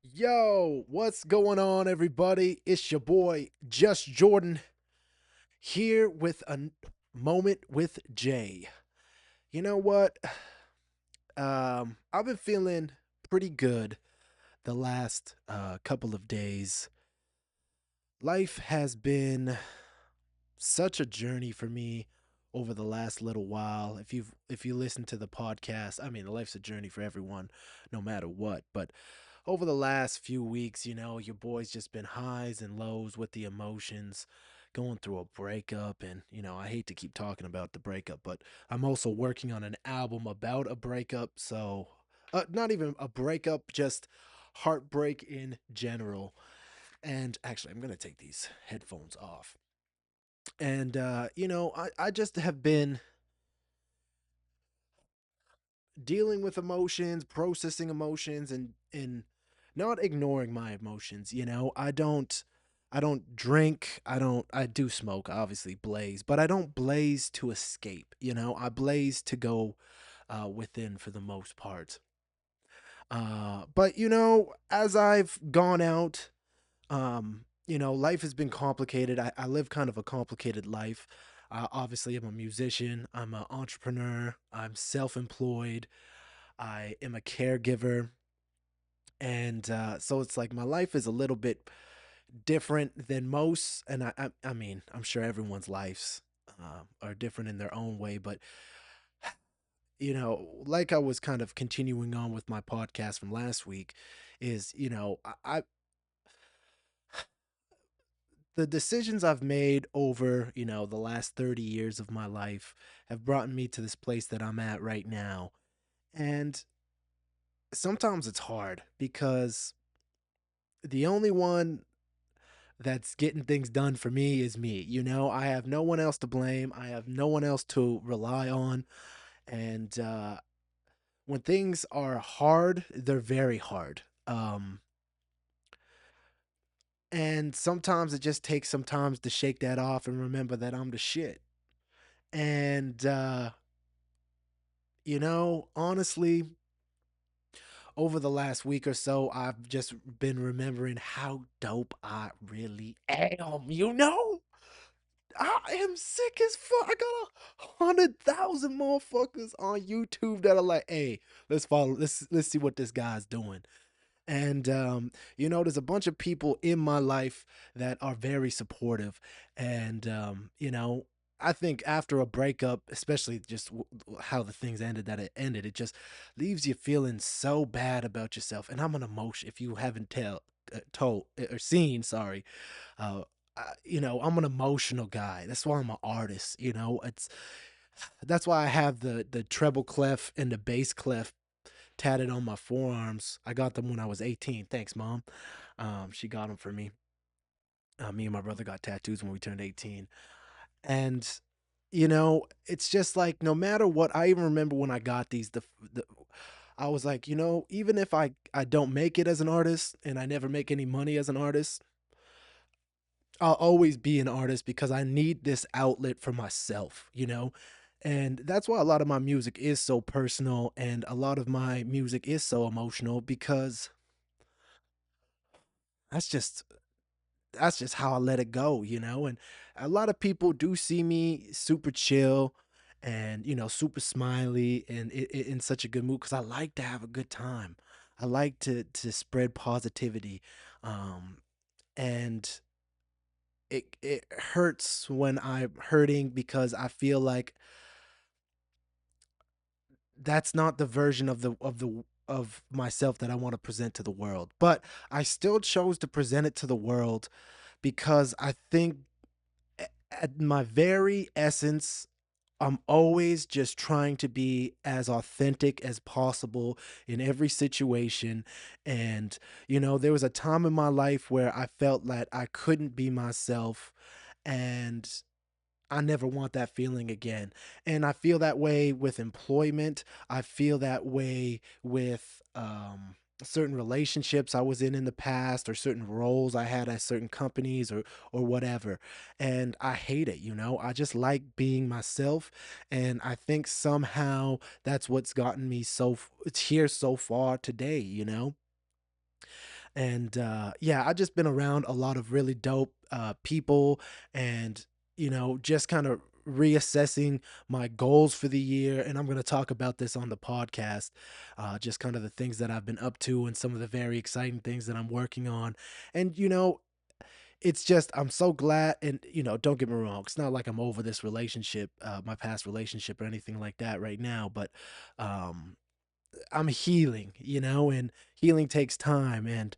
Yo, what's going on, everybody? It's your boy, JusJrdn, here with a moment with Jay. You know what? I've been feeling pretty good the last couple of days. Life has been such a journey for me over the last little while. If you listen to the podcast, I mean, life's a journey for everyone, no matter what. But over the last few weeks, your boy's just been highs and lows with the emotions, going through a breakup. And, I hate to keep talking about the breakup, but I'm also working on an album about a breakup. So, not even a breakup, just heartbreak in general. And actually, I'm going to take these headphones off. And, I just have been dealing with emotions, processing emotions, and not ignoring my emotions. I don't drink. I do smoke, obviously blaze, but I don't blaze to escape. I blaze to go within for the most part. But as I've gone out, life has been complicated. I live kind of a complicated life. Obviously, I'm a musician. I'm an entrepreneur. I'm self-employed. I am a caregiver. And so it's like my life is a little bit different than most. And I mean, I'm sure everyone's lives are different in their own way. But, like I was kind of continuing on with my podcast from last week, is, the decisions I've made over, the last 30 years of my life have brought me to this place that I'm at right now. And sometimes it's hard because the only one that's getting things done for me is me. I have no one else to blame. I have no one else to rely on. And when things are hard, they're very hard. And sometimes it just takes some time to shake that off and remember that I'm the shit. And, honestly, over the last week or so, I've just been remembering how dope I really am. I am sick as fuck. I got 100,000 motherfuckers on YouTube that are like, "Hey, let's follow. Let's see what this guy's doing." And there's a bunch of people in my life that are very supportive. And I think after a breakup, especially just how the things ended, that it ended, it just leaves you feeling so bad about yourself. And I'm an emotion. If you haven't told or seen, sorry, uh, I'm an emotional guy. That's why I'm an artist. That's why I have the treble clef and the bass clef tatted on my forearms. I got them when I was 18. Thanks, mom. She got them for me. Me and my brother got tattoos when we turned 18. And it's just like no matter what. I even remember when I got these. The I was like, even if I don't make it as an artist and I never make any money as an artist, I'll always be an artist because I need this outlet for myself. And that's why a lot of my music is so personal and a lot of my music is so emotional because that's just that's just how I let it go. And a lot of people do see me super chill and super smiley and in such a good mood because I like to have a good time. I like to spread positivity. Um and it hurts when I'm hurting because I feel like that's not the version of myself that I want to present to the world. But I still chose to present it to the world because I think at my very essence, I'm always just trying to be as authentic as possible in every situation. And, there was a time in my life where I felt that I couldn't be myself. And I never want that feeling again. And I feel that way with employment. I feel that way with certain relationships I was in the past or certain roles I had at certain companies or whatever. And I hate it. I just like being myself and I think somehow that's what's gotten me it's here so far today. And yeah, I just been around a lot of really dope people, and just kind of reassessing my goals for the year. And I'm going to talk about this on the podcast, just kind of the things that I've been up to and some of the very exciting things that I'm working on. And it's just I'm so glad. And don't get me wrong, it's not like I'm over this relationship, my past relationship or anything like that right now, but um I'm healing, and healing takes time. And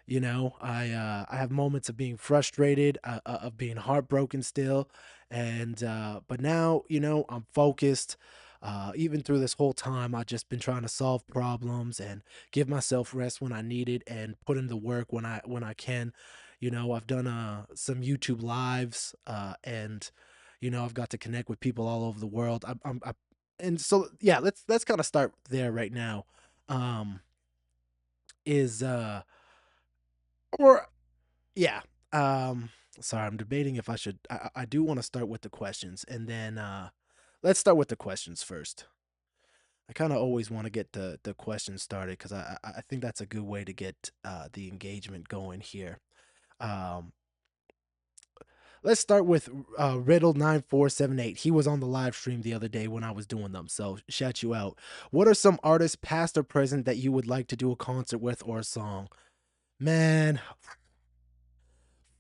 I have moments of being frustrated, of being heartbroken still, and but now I'm focused. Even through this whole time, I've just been trying to solve problems and give myself rest when I need it, and put in the work when I can. I've done some YouTube lives, and I've got to connect with people all over the world. And so yeah, let's kind of start there right now. Um, is or Yeah. Um, Sorry, I'm debating if I should. I do want to start with the questions, and then let's start with the questions first. I kind of always want to get the questions started because I think that's a good way to get the engagement going here. Um, let's start with Riddle9478. He was on the live stream the other day when I was doing them, so shout you out. What are some artists, past or present, that you would like to do a concert with or a song? Man,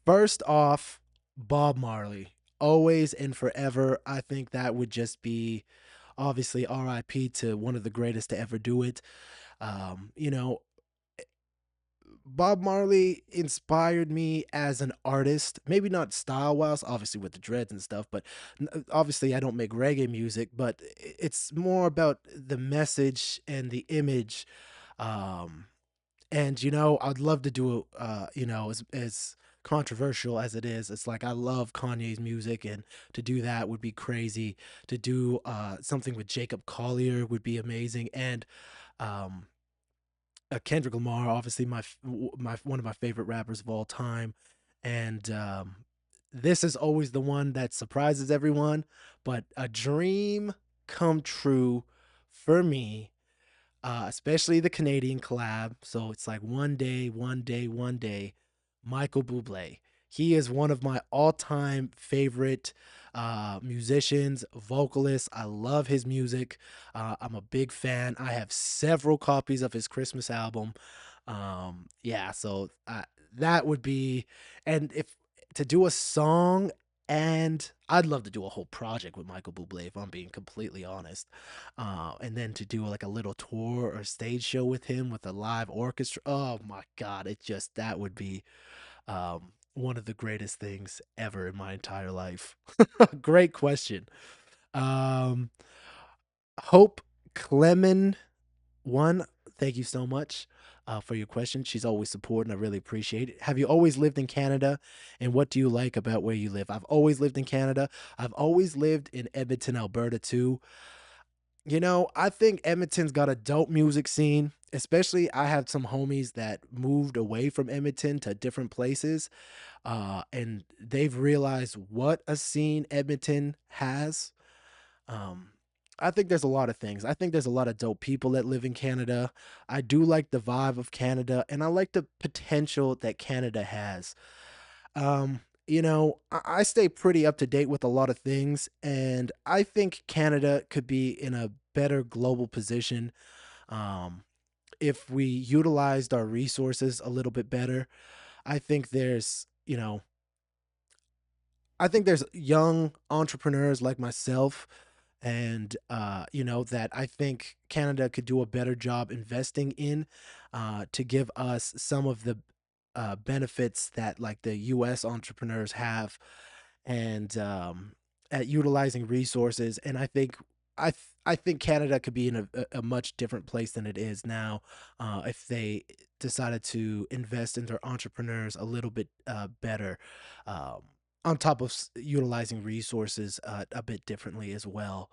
first off, Bob Marley. Always and forever. I think that would just be obviously RIP to one of the greatest to ever do it. Um, you know, Bob Marley inspired me as an artist, maybe not style wise, obviously with the dreads and stuff, but obviously I don't make reggae music, but it's more about the message and the image. Um, and I'd love to do as controversial as it is, it's like I love Kanye's music, and to do that would be crazy. To do something with Jacob Collier would be amazing. And um Kendrick Lamar, obviously my one of my favorite rappers of all time. And this is always the one that surprises everyone, but a dream come true for me, especially the Canadian collab. So it's like one day, one day, one day, Michael Bublé. He is one of my all-time favorite musicians, vocalists. I love his music. I'm a big fan. I have several copies of his Christmas album. Yeah, so that would be, and if to do a song, and I'd love to do a whole project with Michael Bublé, if I'm being completely honest. And then to do like a little tour or stage show with him with a live orchestra. Oh my God, it just that would be one of the greatest things ever in my entire life. Great question. Um, Hope Clemen one, thank you so much for your question. She's always supporting. I really appreciate it. Have you always lived in Canada? And what do you like about where you live? I've always lived in Canada. I've always lived in Edmonton, Alberta, too. I think Edmonton's got a dope music scene. Especially, I have some homies that moved away from Edmonton to different places, and they've realized what a scene Edmonton has. Um, I think there's a lot of things. I think there's a lot of dope people that live in Canada. I do like the vibe of Canada, and I like the potential that Canada has. I stay pretty up to date with a lot of things, and I think Canada could be in a better global position, um, if we utilized our resources a little bit better. I think there's young entrepreneurs like myself, and that I think Canada could do a better job investing in, to give us some of the benefits that like the US entrepreneurs have, and at utilizing resources. And I think Canada could be in a much different place than it is now, if they decided to invest in their entrepreneurs a little bit better, um, on top of utilizing resources a bit differently as well.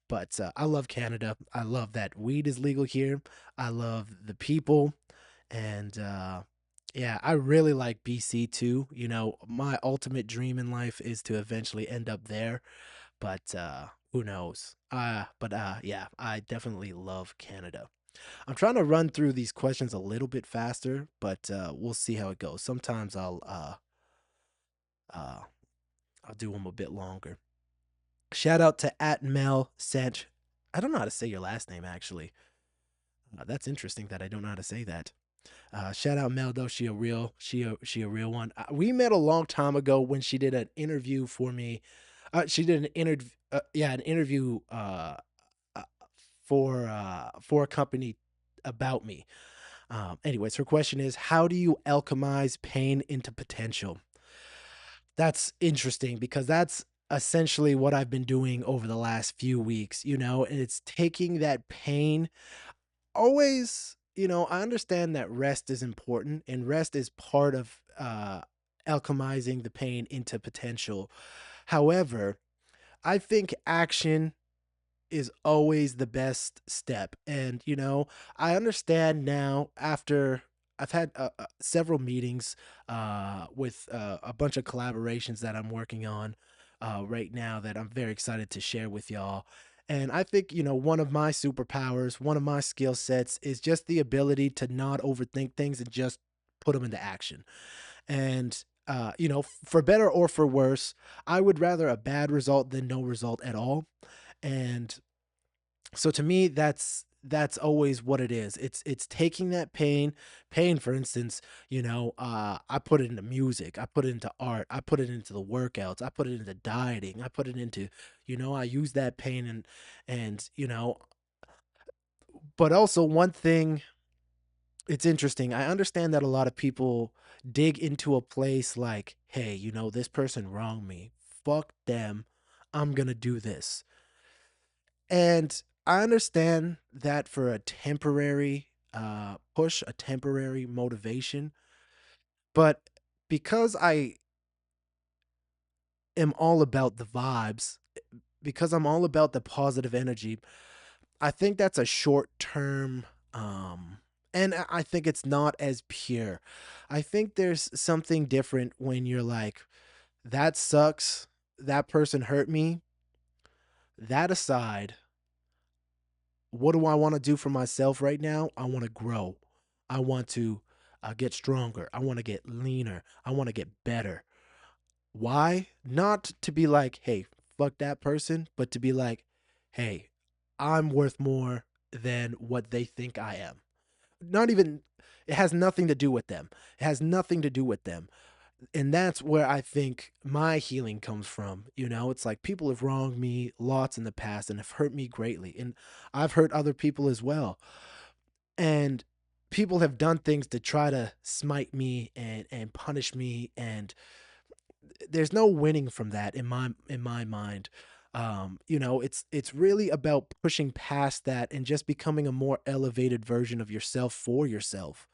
But I love Canada. I love that weed is legal here. I love the people. And yeah, I really like BC too. My ultimate dream in life is to eventually end up there, but who knows? But yeah, I definitely love Canada. I'm trying to run through these questions a little bit faster, but we'll see how it goes. Sometimes uh, I'll do them a bit longer. Shout out to at Mel Sant. I don't know how to say your last name actually. That's interesting that I don't know how to say that. Shout out Mel though. She a real one. We met a long time ago when she did an interview for me. She did an interview. Yeah, an interview uh, for a company about me. Anyways, her question is, how do you alchemize pain into potential? That's interesting because that's essentially what I've been doing over the last few weeks, and it's taking that pain. Always, I understand that rest is important and rest is part of alchemizing the pain into potential. However, I think action is always the best step. And, I understand now after I've had several meetings with a bunch of collaborations that I'm working on right now that I'm very excited to share with y'all. And I think, one of my superpowers, one of my skill sets is just the ability to not overthink things and just put them into action. And, for better or for worse, I would rather a bad result than no result at all. And so to me, that's always what it is. It's taking that pain, for instance, I put it into music, I put it into art, I put it into the workouts, I put it into dieting, I put it into, I use that pain and but also one thing, it's interesting. I understand that a lot of people dig into a place like, hey, this person wronged me. Fuck them. I'm gonna do this. And I understand that for a temporary push, a temporary motivation, but because I am all about the vibes, because I'm all about the positive energy, I think that's a short term and I think it's not as pure. I think there's something different when you're like, that sucks, that person hurt me. That aside, what do I want to do for myself right now? I want to grow. I want to get stronger. I want to get leaner. I want to get better. Why? Not to be like, hey, fuck that person, but to be like, hey, I'm worth more than what they think I am. Not even, it has nothing to do with them. It has nothing to do with them. And that's where I think my healing comes from. It's like people have wronged me lots in the past and have hurt me greatly. And I've hurt other people as well. And people have done things to try to smite me and punish me. And there's no winning from that in my mind. It's really about pushing past that and just becoming a more elevated version of yourself for yourself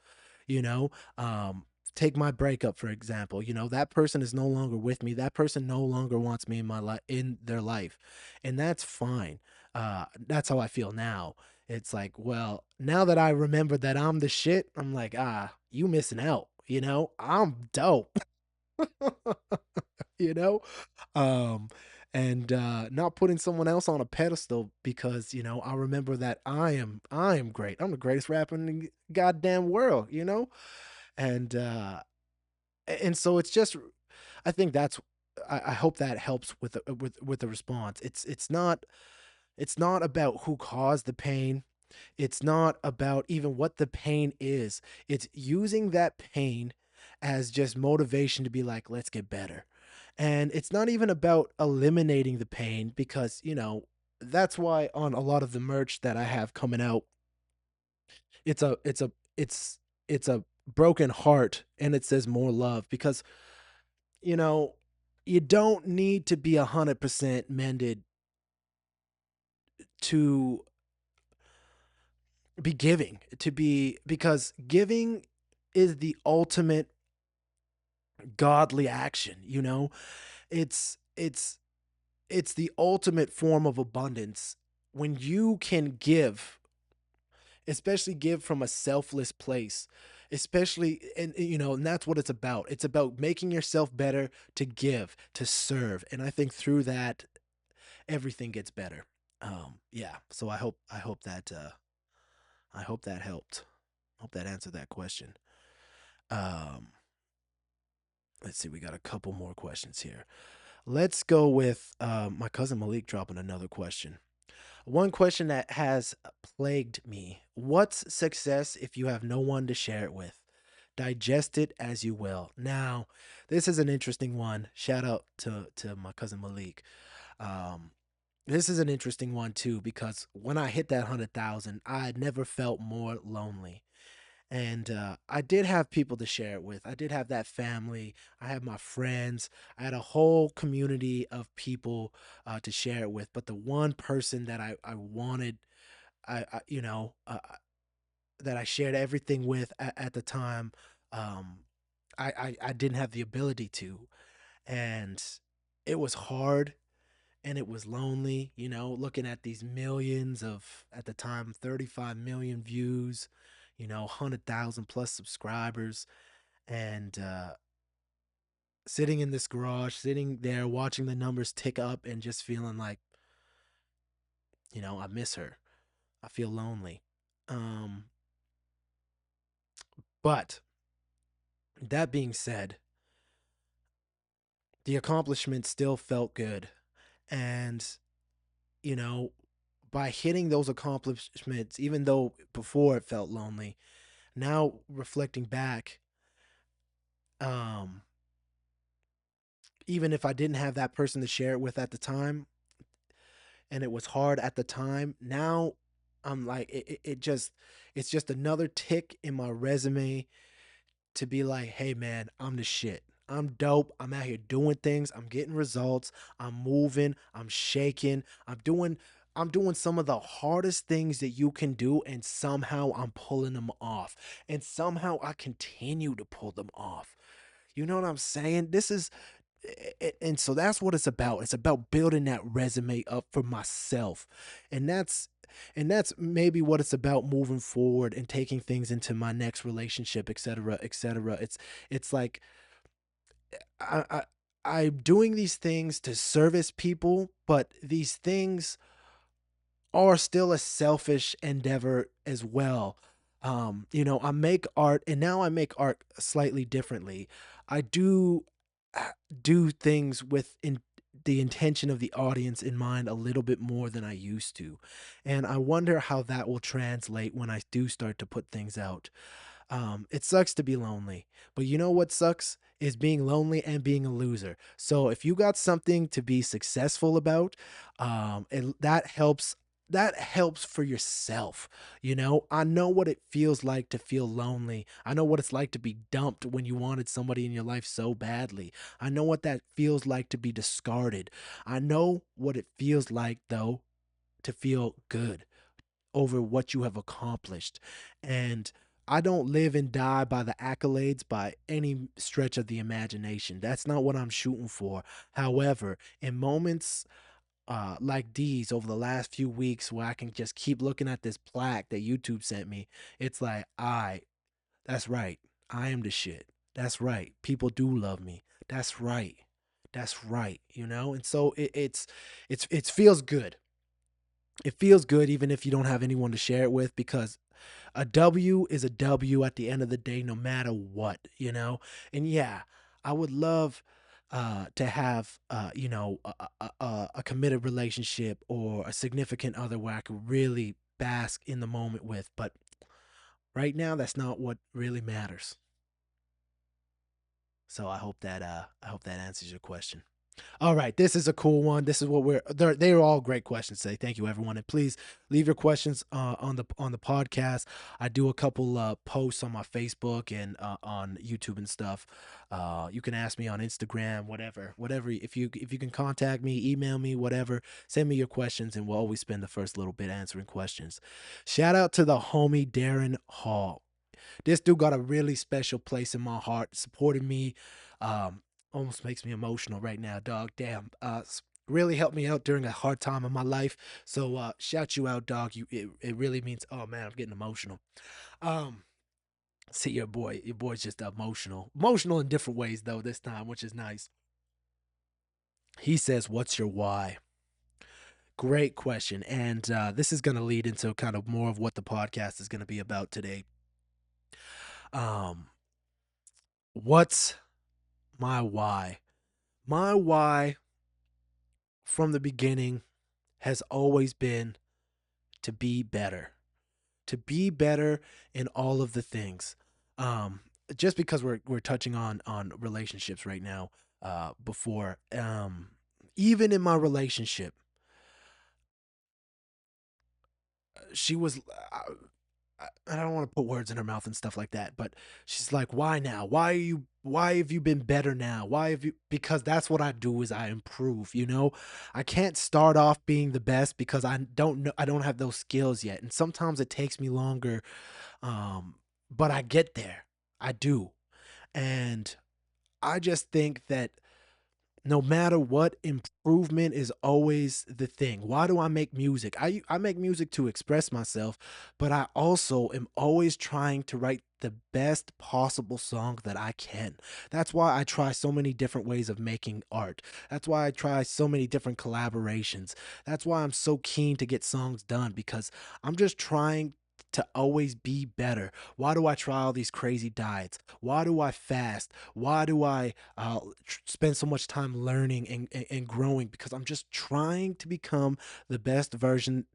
you know um take my breakup for example. That person is no longer with me. That person no longer wants me in my life, in their life, and that's fine. That's how I feel now. It's like, well, now that I remember that I'm the shit, I'm like, you missing out. I'm dope. you know um and not putting someone else on a pedestal because I remember that I am great. I'm the greatest rapper in the goddamn world. And so it's just, I think that's, I hope that helps with the response. It's not about who caused the pain. It's not about even what the pain is. It's using that pain as just motivation to be like, let's get better. And it's not even about eliminating the pain because, that's why on a lot of the merch that I have coming out, it's a broken heart and it says more love because, you know, you don't need to be 100% mended to be giving, to be, because giving is the ultimate godly action. It's it's it's the ultimate form of abundance when you can give, especially give from a selfless place, especially, and that's what it's about. It's about making yourself better, to give, to serve, and I think through that everything gets better. Yeah, so I hope that I hope that helped. Hope that answered that question. Um, let's see, we got a couple more questions here. Let's go with my cousin Malik dropping another question. One question that has plagued me: what's success if you have no one to share it with? Digest it as you will. Now, this is an interesting one. Shout out to my cousin Malik. Um, this is an interesting one too because when I hit that 100,000, I had never felt more lonely. And I did have people to share it with. I did have that family. I had my friends. I had a whole community of people to share it with. But the one person that I wanted, I you know, that I shared everything with at the time, um, I didn't have the ability to, and it was hard and it was lonely. Looking at these millions of, at the time, 35 million views, 100,000 plus subscribers, and sitting in this garage, sitting there watching the numbers tick up and just feeling like, I miss her. I feel lonely. Um, but that being said, the accomplishment still felt good. And, you know, by hitting those accomplishments, even though before it felt lonely, now reflecting back, um, even if I didn't have that person to share it with at the time, and it was hard at the time, now I'm like, it's just another tick in my resume to be like, hey man, I'm the shit. I'm dope. I'm out here doing things. I'm getting results. I'm moving. I'm shaking. I'm doing some of the hardest things that you can do, and somehow I'm pulling them off. And somehow I continue to pull them off. You know what I'm saying? And so that's what it's about. It's about building that resume up for myself. And that's maybe what it's about moving forward and taking things into my next relationship, etc., etc. It's like I, I I'm doing these things to service people, but these things are still a selfish endeavor as well. I make art, and now I make art slightly differently. I do things with the intention of the audience in mind a little bit more than I used to. And I wonder how that will translate when I do start to put things out. It sucks to be lonely, but you know what sucks is being lonely and being a loser. So if you got something to be successful about, that helps. That helps for yourself. I know what it feels like to feel lonely. I know what it's like to be dumped when you wanted somebody in your life so badly. I know what that feels like to be discarded. I know what it feels like, though, to feel good over what you have accomplished. And I don't live and die by the accolades by any stretch of the imagination. That's not what I'm shooting for. However, in moments like these over the last few weeks where I can just keep looking at this plaque that YouTube sent me, it's like, that's right. I am the shit. That's right. People do love me. That's right. That's right. And so it feels good. It feels good even if you don't have anyone to share it with, because a W is a W at the end of the day, no matter what. And yeah, I would love to have, a committed relationship or a significant other where I could really bask in the moment with. But right now, that's not what really matters. So I hope that answers your question. All right, this is a cool one. This is what they're all great questions today. Thank you, everyone, and please leave your questions on the podcast. I do a couple posts on my Facebook and on YouTube and stuff. You can ask me on Instagram, whatever. If you can contact me, email me, whatever. Send me your questions, and we'll always spend the first little bit answering questions. Shout out to the homie Darren Hall. This dude got a really special place in my heart, supported me. Um, Almost makes me emotional right now, dog. Damn. Really helped me out during a hard time in my life. So shout you out, dog. It really means. Oh man, I'm getting emotional. Um, See, your boy's just emotional in different ways though this time, which is nice. He says, "What's your why?" Great question. And this is going to lead into kind of more of what the podcast is going to be about today. Um, what's my why? My why from the beginning has always been to be better, to be better in all of the things. Um, just because we're touching on relationships right now, before, even in my relationship, she was. I don't want to put words in her mouth and stuff like that, but she's like, "Why now? Why are you? Why have you been better now? Why have you?" Because that's what I do is I improve. I can't start off being the best because I don't know. I don't have those skills yet, and sometimes it takes me longer. But I get there. I do, and I just think that no matter what, improvement is always the thing. Why do I make music? I make music to express myself, but I also am always trying to write the best possible song that I can. That's why I try so many different ways of making art. That's why I try so many different collaborations. That's why I'm so keen to get songs done, because I'm just trying to always be better. Why do I try all these crazy diets? Why do I fast? Why do I spend so much time learning and growing? Because I'm just trying to become the best version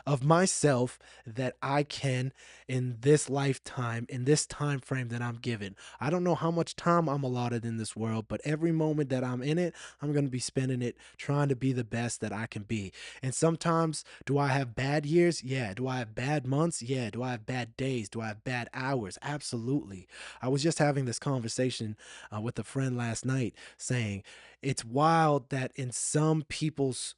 of myself that I can in this lifetime, in this time frame that I'm given. I don't know how much time I'm allotted in this world, but every moment that I'm in it, I'm going to be spending it trying to be the best that I can be. And sometimes, do I have bad years? Yeah. Do I have bad months? Yeah. Do I have bad days? Do I have bad hours? Absolutely. I was just having this conversation with a friend last night, saying it's wild that in some people's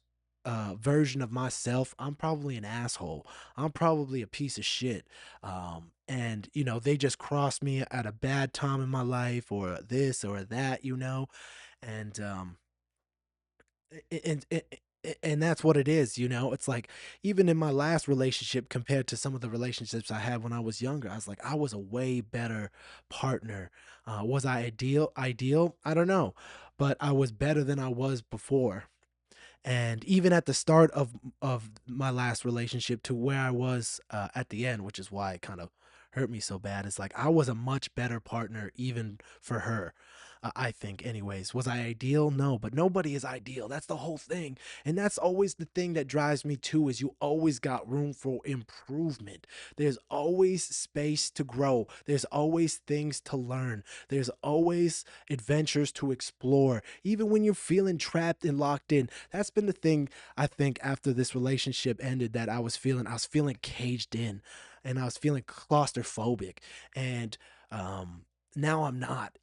version of myself, I'm probably an asshole. I'm probably a piece of shit. And they just crossed me at a bad time in my life, or this or that, and and and that's what it is. It's like, even in my last relationship compared to some of the relationships I had when I was younger, I was like, I was a way better partner. Was I ideal? I don't know, but I was better than I was before. And even at the start of my last relationship to where I was at the end, which is why it kind of hurt me so bad, it's like I was a much better partner even for her. I think, anyways. Was I ideal? No, but nobody is ideal. That's the whole thing. And that's always the thing that drives me too, is you always got room for improvement. There's always space to grow. There's always things to learn. There's always adventures to explore, even when you're feeling trapped and locked in. That's been the thing, I think, after this relationship ended, that I was feeling caged in, and I was feeling claustrophobic. And now I'm not.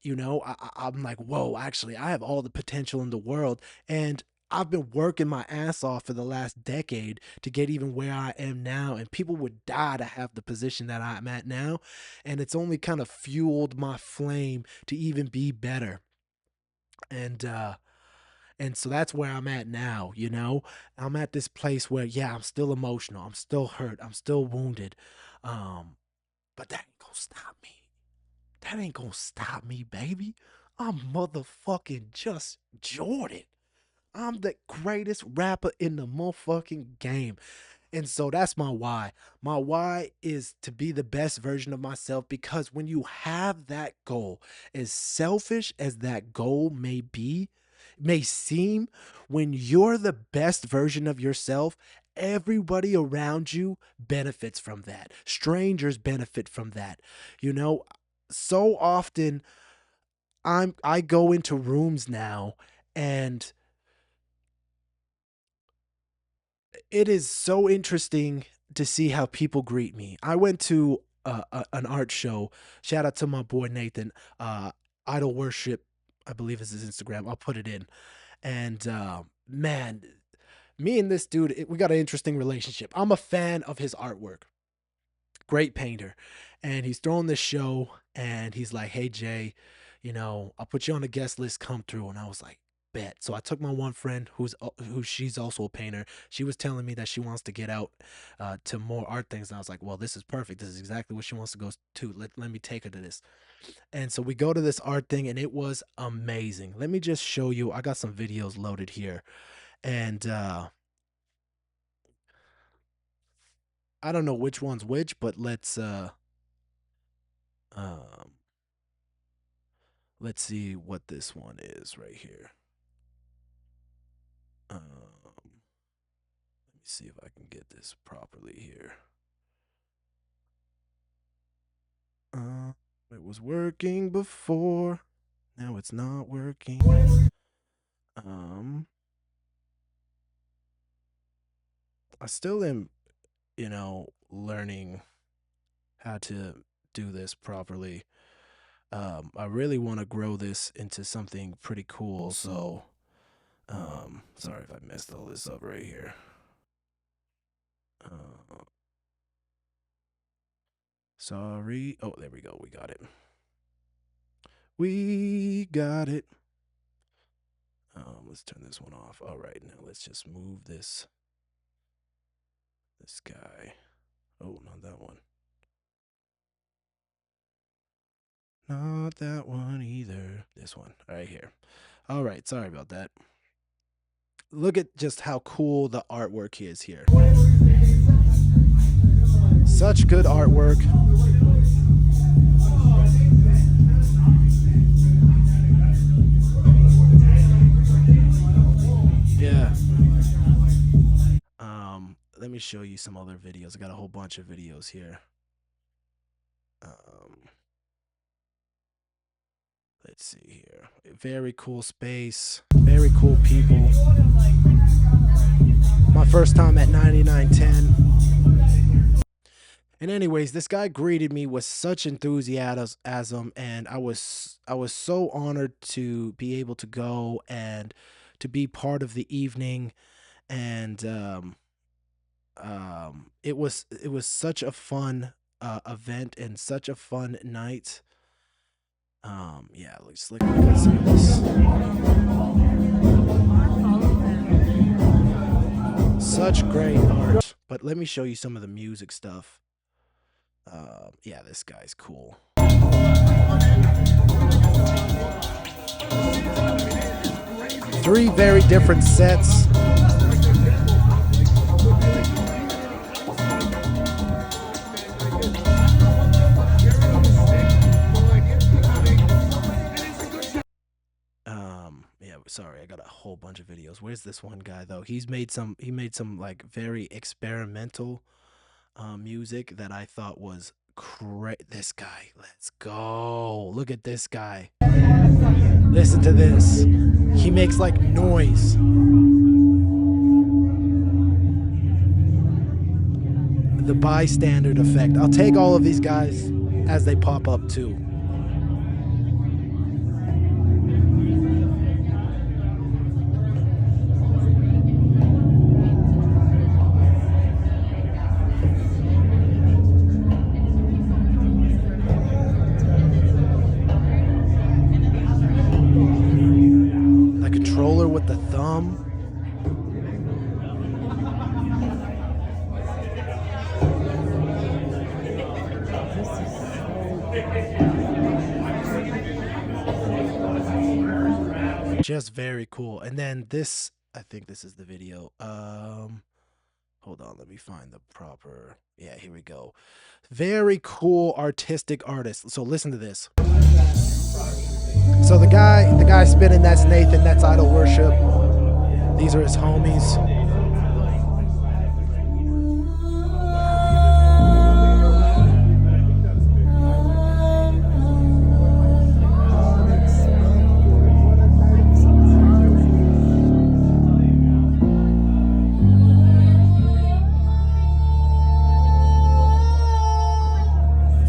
I'm like, whoa, actually I have all the potential in the world. And I've been working my ass off for the last decade to get even where I am now, and people would die to have the position that I'm at now. And it's only kind of fueled my flame to even be better. And so that's where I'm at now. I'm at this place where, yeah, I'm still emotional, I'm still hurt, I'm still wounded. Um but that ain't gonna stop me. That ain't gonna stop me, baby. I'm motherfucking Just Jordan. I'm the greatest rapper in the motherfucking game. And so that's my why. My why is to be the best version of myself, because when you have that goal, as selfish as that goal may seem, when you're the best version of yourself, everybody around you benefits from that. Strangers benefit from that. You know, so often I go into rooms now, and it is so interesting to see how people greet me. I went to an art show. Shout out to my boy Nathan. Idol Worship, I believe is his Instagram. I'll put it in. And man, me and this dude, we got an interesting relationship. I'm a fan of his artwork. Great painter. And he's throwing this show, and he's like, "Hey Jay, I'll put you on the guest list, come through." And I was like, bet. So I took my one friend who she's also a painter. She was telling me that she wants to get out to more art things. And I was like, well, this is perfect. This is exactly what she wants to go to. Let me take her to this. And so we go to this art thing, and it was amazing. Let me just show you. I got some videos loaded here. And I don't know which one's which, but um let's see what this one is right here. Let me see if I can get this properly here. It was working before. Now it's not working. I still am, learning how to do this properly. I really want to grow this into something pretty cool. So, sorry if I messed all this up right here. Sorry. Oh, there we go. We got it. We got it. Let's turn this one off. All right, now let's just move this guy. Oh, not that one. Not that one either. This one right here. All right, sorry about that. Look at just how cool the artwork is here. Such good artwork. Yeah. Let me show you some other videos. I got a whole bunch of videos here. Let's see here. Very cool space. Very cool people. My first time at 9910. And anyways, this guy greeted me with such enthusiasm, and I was so honored to be able to go and to be part of the evening. And it was such a fun event and such a fun night. Yeah, let's look at this. Such great art. But let me show you some of the music stuff. Yeah, this guy's cool. 3 very different sets. Yeah, sorry, I got a whole bunch of videos. Where's this one guy though? He made some like very experimental music that I thought was great. This guy, let's go. Look at this guy. Listen to this. He makes like noise. The bystander effect. I'll take all of these guys as they pop up too. With the thumb. Just very cool. And then this, I think this is the video. Hold on, let me find the proper. Yeah, here we go. Very cool artistic artist. So listen to this. So the guy spinning, that's Nathan, that's Idol Worship. These are his homies.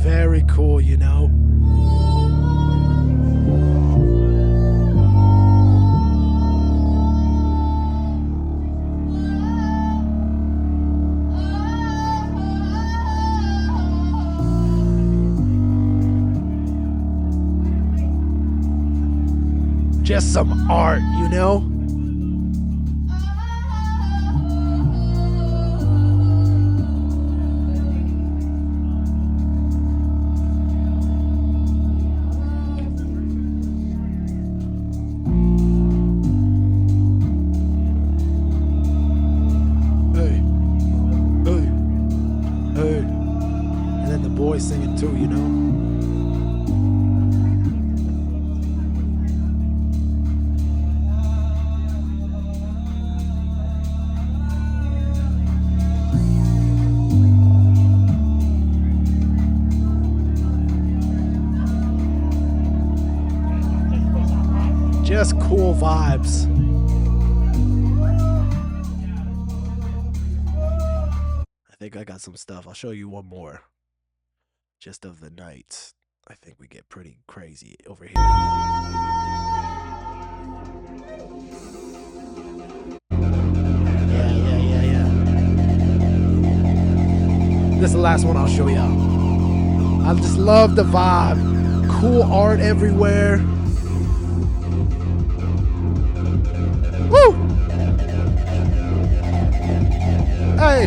Very cool, you know. Just some art, you know? Hey, hey. just cool vibes. I think I got some stuff. I'll show you one more. Just of the night. I think we get pretty crazy over here. Yeah, yeah, yeah, yeah. This is the last one I'll show y'all. I just love the vibe. Cool art everywhere. Woo! Hey!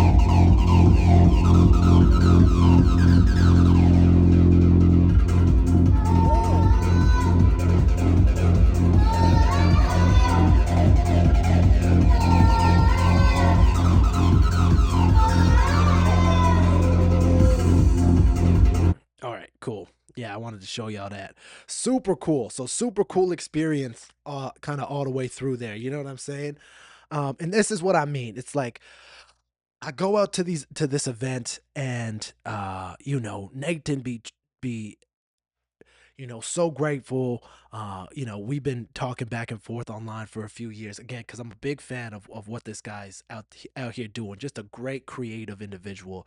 All right, cool. Yeah, I wanted to show y'all that. Super cool. So super cool experience kind of all the way through there. You know what I'm saying? And this is what I mean. It's like I go out to this event and Nathan be so grateful. We've been talking back and forth online for a few years again because I'm a big fan of what this guy's out here doing. Just a great creative individual.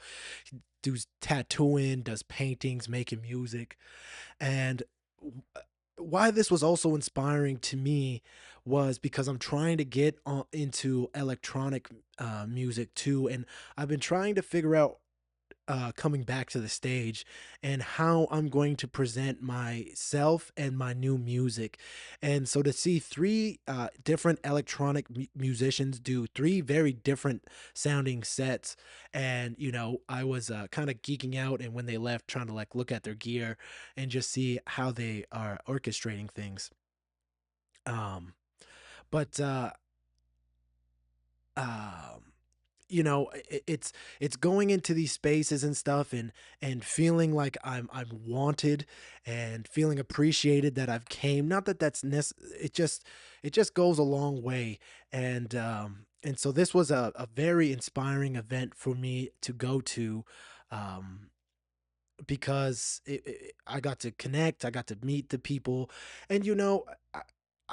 He does tattooing, does paintings, making music, and why this was also inspiring to me was because I'm trying to get into electronic music too, and I've been trying to figure out coming back to the stage and how I'm going to present myself and my new music. And so to see three different electronic musicians do three very different sounding sets, and I was kind of geeking out, and when they left, trying to like look at their gear and just see how they are orchestrating things. Um, but um it's going into these spaces and stuff, and feeling like I'm wanted and feeling appreciated that I've came. Not that that's it just goes a long way. And so this was a very inspiring event for me to go to, um because I got to connect, I got to meet the people, and I,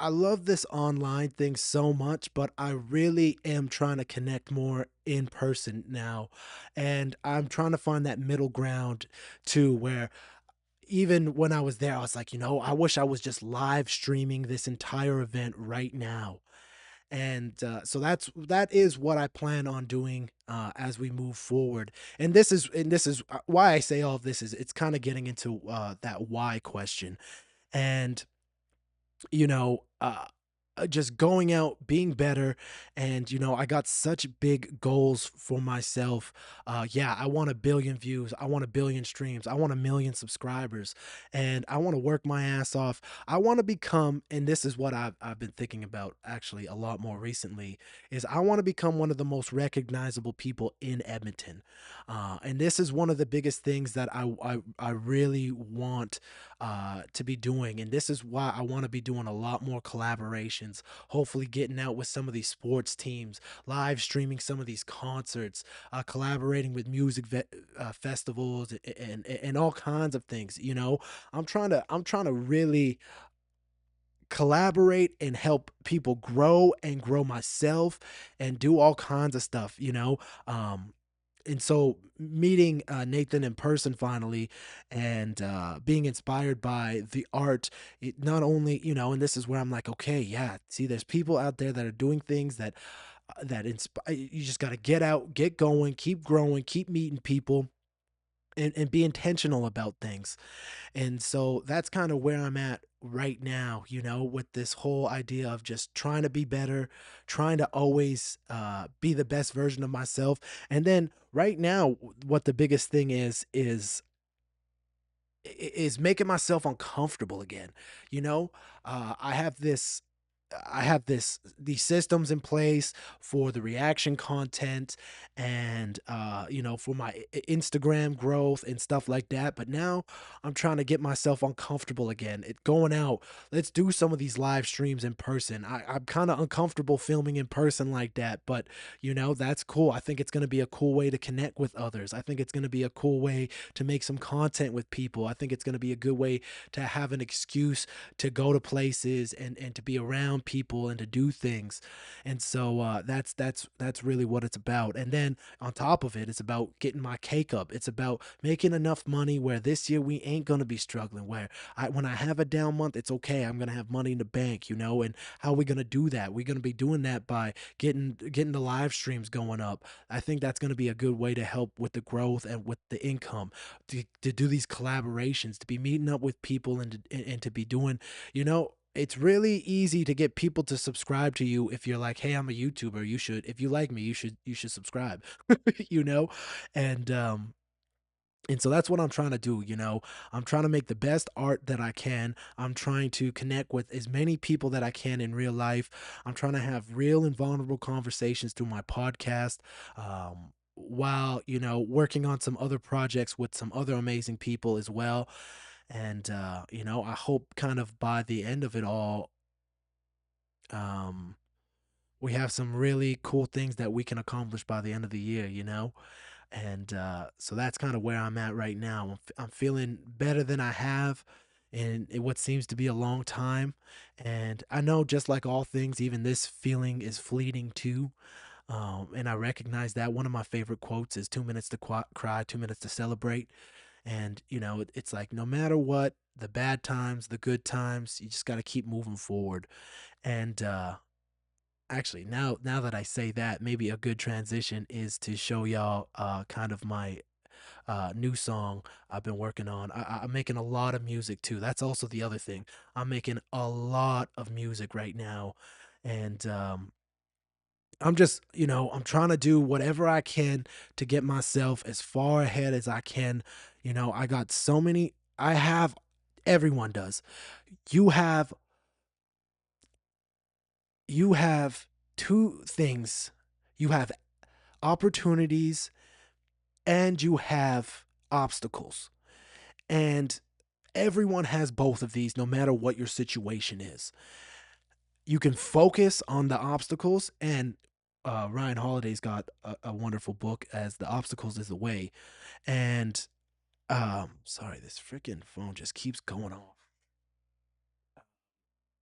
I love this online thing so much, but I really am trying to connect more in person now, and I'm trying to find that middle ground too, where even when I was there, I was like, I wish I was just live streaming this entire event right now. And so that is what I plan on doing as we move forward. And this is why I say all of this is it's kind of getting into that why question. And you know, just going out, being better, and I got such big goals for myself. Yeah, I want 1 billion views, I want 1 billion streams, I want 1 million subscribers, and I want to work my ass off. I want to become, and this is what I've been thinking about actually a lot more recently, is I want to become one of the most recognizable people in Edmonton. And this is one of the biggest things that I really want to be doing. And this is why I want to be doing a lot more collaborations, hopefully getting out with some of these sports teams, live streaming some of these concerts, collaborating with music festivals, and all kinds of things. I'm trying to really collaborate and help people grow and grow myself and do all kinds of stuff. And so meeting Nathan in person finally, and being inspired by the art, it not only, and this is where I'm like, okay, yeah, see, there's people out there that are doing things that inspire. You just got to get out, get going, keep growing, keep meeting people, and be intentional about things. And so that's kind of where I'm at right now, with this whole idea of just trying to be better, trying to always be the best version of myself. And then right now, what the biggest thing is making myself uncomfortable again. I have this. I have these systems in place for the reaction content and for my Instagram growth and stuff like that. But now I'm trying to get myself uncomfortable again. It going out. Let's do some of these live streams in person. I'm kind of uncomfortable filming in person like that, but that's cool. I think it's going to be a cool way to connect with others. I think it's going to be a cool way to make some content with people. I think it's going to be a good way to have an excuse to go to places and to be around people and to do things. And so that's really what it's about. And then on top of it, it's about getting my cake up. It's about making enough money where this year we ain't gonna be struggling. Where when I have a down month, it's okay. I'm gonna have money in the bank, And how are we gonna do that? We're gonna be doing that by getting the live streams going up. I think that's gonna be a good way to help with the growth and with the income, to do these collaborations, to be meeting up with people and to be doing it's really easy to get people to subscribe to you if you're like, "Hey, I'm a YouTuber. You should, if you like me, you should subscribe." you know, and um, and so that's what I'm trying to do. I'm trying to make the best art that I can. I'm trying to connect with as many people that I can in real life. I'm trying to have real and vulnerable conversations through my podcast. While working on some other projects with some other amazing people as well. And I hope kind of by the end of it all, um we have some really cool things that we can accomplish by the end of the year. And so that's kind of where I'm at right now. I'm feeling better than I have in what seems to be a long time. And I know, just like all things, even this feeling is fleeting too. And I recognize that. One of my favorite quotes is 2 minutes to cry, 2 minutes to celebrate. And it's like, no matter what, the bad times, the good times, you just got to keep moving forward. And actually, now that I say that, maybe a good transition is to show y'all kind of my new song I've been working on. I'm making a lot of music too. That's also the other thing. I'm making a lot of music right now. And I'm just, I'm trying to do whatever I can to get myself as far ahead as I can. I got so many, I have, everyone does. You have, you have two things. You have opportunities and you have obstacles. And everyone has both of these no matter what your situation is. You can focus on the obstacles, and Ryan Holiday's got a wonderful book as The Obstacles is the Way. And sorry, this freaking phone just keeps going off.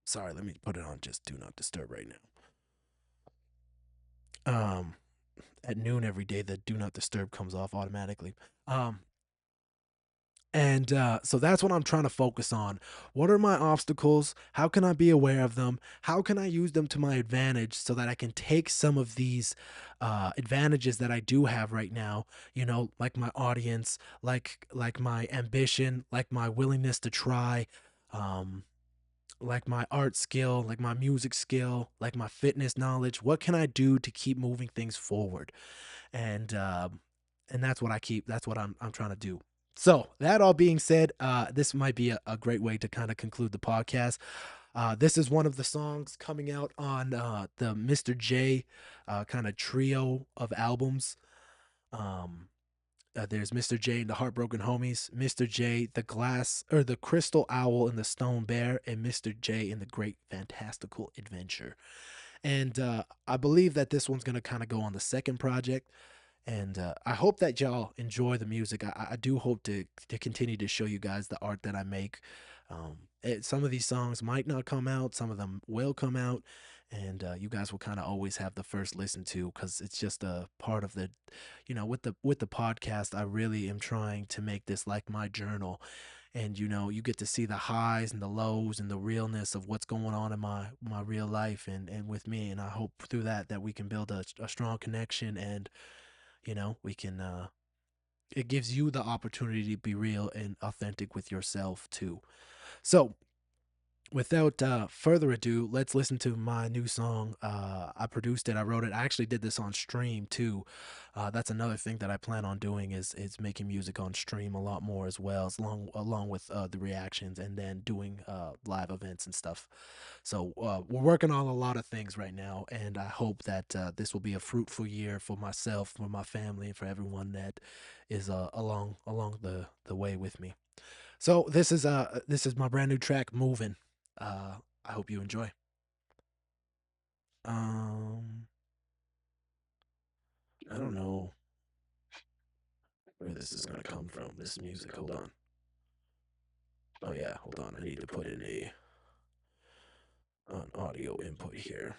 Sorry, let me put it on just do not disturb right now. At noon every day, the do not disturb comes off automatically. Um, And so that's what I'm trying to focus on. What are my obstacles? How can I be aware of them? How can I use them to my advantage so that I can take some of these advantages that I do have right now? Like my audience, like my ambition, like my willingness to try, um, like my art skill, like my music skill, like my fitness knowledge. What can I do to keep moving things forward? And that's what I keep. That's what I'm trying to do. So that all being said, this might be a great way to kind of conclude the podcast. This is one of the songs coming out on the Mr.J kind of trio of albums. Um, there's Mr.J and the Heartbroken Homies, Mr.J, the Glass or the Crystal Owl and the Stone Bear, and Mr.J and the Great Fantastical Adventure. And I believe that this one's gonna kind of go on the second project. And I hope that y'all enjoy the music. I do hope to continue to show you guys the art that I make. Some of these songs might not come out, some of them will come out, and you guys will kind of always have the first listen to, because it's just a part of the, with the podcast. I really am trying to make this like my journal, and you get to see the highs and the lows and the realness of what's going on in my real life and with me. And I hope through that we can build a strong connection, and we can it gives you the opportunity to be real and authentic with yourself too. So without further ado, let's listen to my new song. I produced it, I wrote it. I actually did this on stream too. That's another thing that I plan on doing is making music on stream a lot more as well, as along with the reactions and then doing live events and stuff. So we're working on a lot of things right now, and I hope that this will be a fruitful year for myself, for my family, and for everyone that is along the way with me. So this is my brand new track, "Moving." I hope you enjoy. Um, I don't know where this is gonna come from. This music. Hold on. Oh yeah, hold on. I need to put in an audio input here.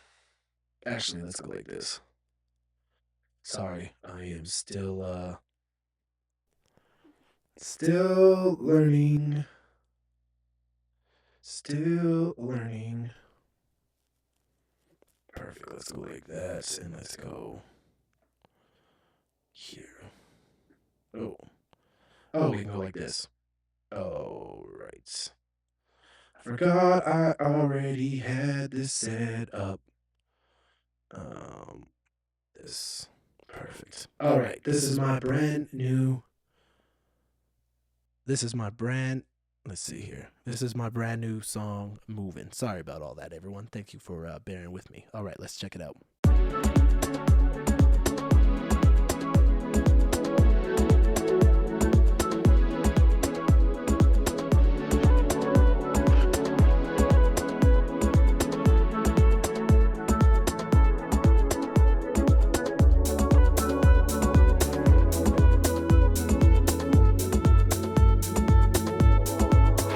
Actually, let's go like this. Sorry, I am still learning. Still learning. Perfect. Let's go like that, and let's go here. Oh, we can go like this. Oh, right. I forgot I already had this set up. Um, this perfect. All right, this is my brand new. This is my brand. Let's see here. This is my brand new song, "Moving." Sorry about all that, everyone. Thank you for bearing with me. All right, let's check it out.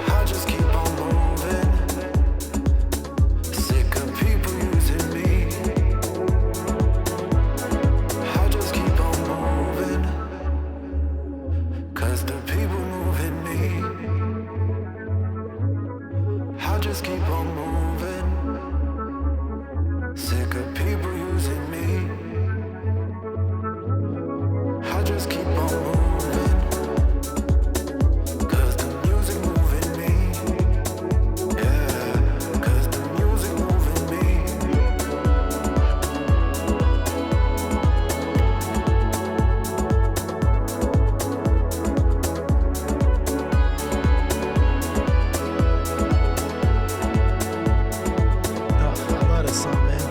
I just keep on moving. Sick of people using me. I just keep on moving. 'Cause the people moving me. I just keep on moving. Sick of people using me. I just keep on moving. 'Cause the music moving me. Yeah, 'cause the music moving me. Oh, I love this song, man.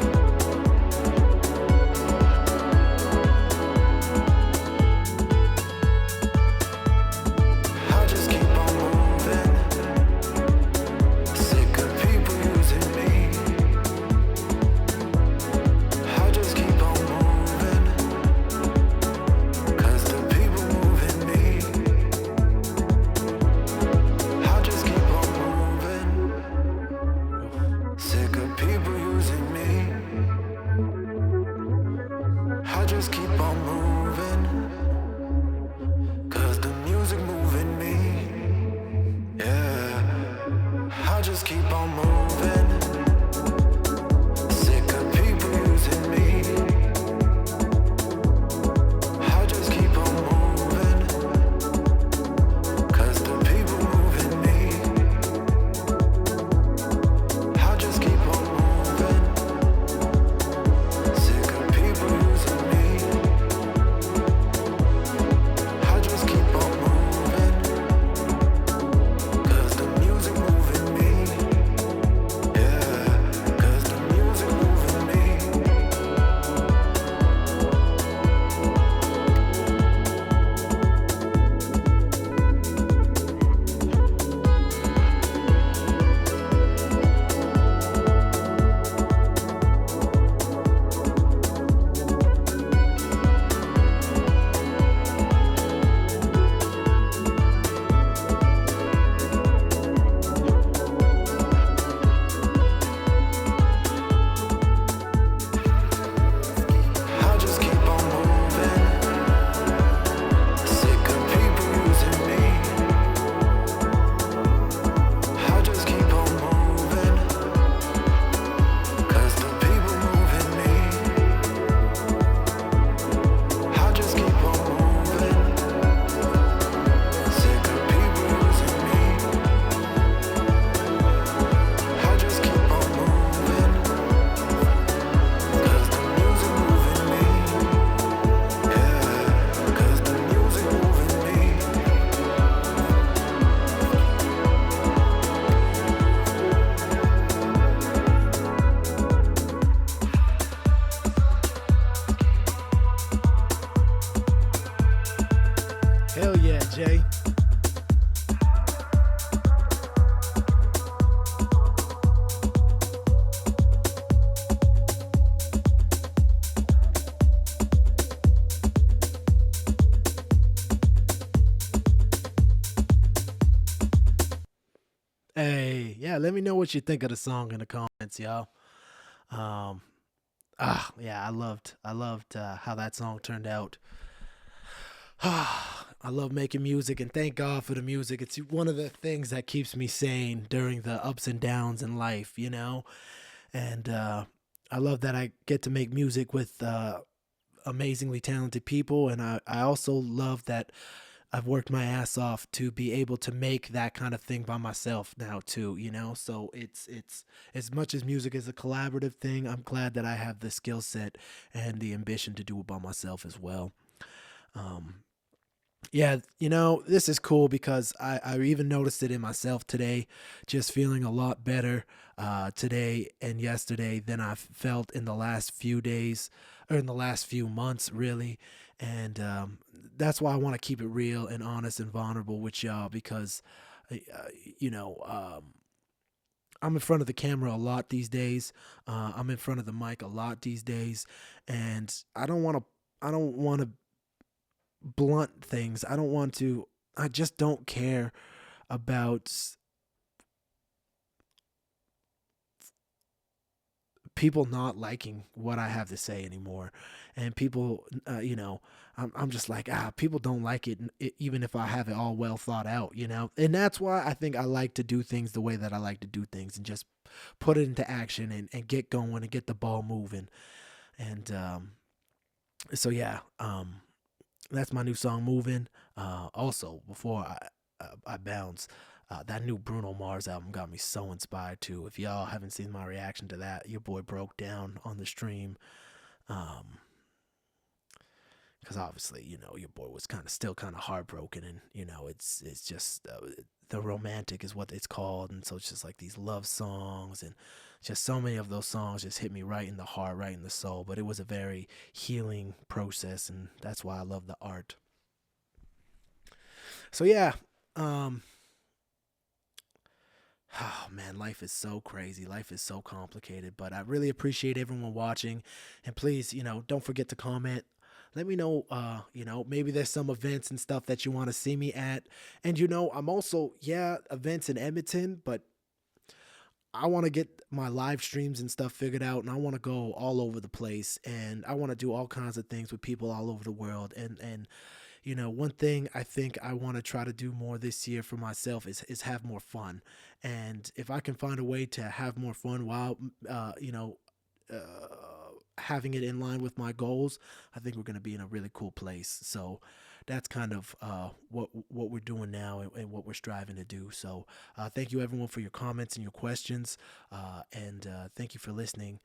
let me know what you think of the song in the comments, y'all. Um, yeah, I loved how that song turned out. I love making music, and thank God for the music. It's one of the things that keeps me sane during the ups and downs in life, you know. And I love that I get to make music with amazingly talented people, and I also love that I've worked my ass off to be able to make that kind of thing by myself now too, you know? So it's as much as music is a collaborative thing, I'm glad that I have the skill set and the ambition to do it by myself as well. Um yeah, you know, this is cool because I even noticed it in myself today, just feeling a lot better today and yesterday than I've felt in the last few days or in the last few months, really. And that's why I want to keep it real and honest and vulnerable with y'all because, uh, you know, I'm in front of the camera a lot these days. I'm in front of the mic a lot these days, and I don't want to blunt things. I don't want to. I just don't care about people not liking what I have to say anymore, and people, I'm just like people don't like it, even if I have it all well thought out, you know. And that's why I think I like to do things the way that I like to do things, and just put it into action and get going and get the ball moving. And so yeah, that's my new song, "Moving." Also, before I bounce, that new Bruno Mars album got me so inspired too. If y'all haven't seen my reaction to that, your boy broke down on the stream. Um, because obviously, you know, your boy was kind of still kind of heartbroken, and you know, it's just the romantic is what it's called, and so it's just like these love songs, and just so many of those songs just hit me right in the heart, right in the soul. But it was a very healing process, and that's why I love the art. So yeah, um, oh man, life is so crazy. Life is so complicated, but I really appreciate everyone watching. And please, you know, don't forget to comment. Let me know, maybe there's some events and stuff that you want to see me at. And, you know, I'm also, yeah, events in Edmonton, but I want to get my live streams and stuff figured out, and I want to go all over the place, and I want to do all kinds of things with people all over the world. And you know, one thing I think I want to try to do more this year for myself is have more fun. And if I can find a way to have more fun while, having it in line with my goals, I think we're going to be in a really cool place. So that's kind of what we're doing now, and what we're striving to do. So thank you everyone for your comments and your questions, and thank you for listening.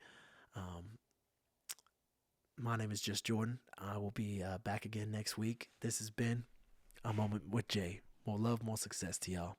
Um, my name is JusJrdn. I will be back again next week. This has been A Moment with Jay. More love, more success to y'all.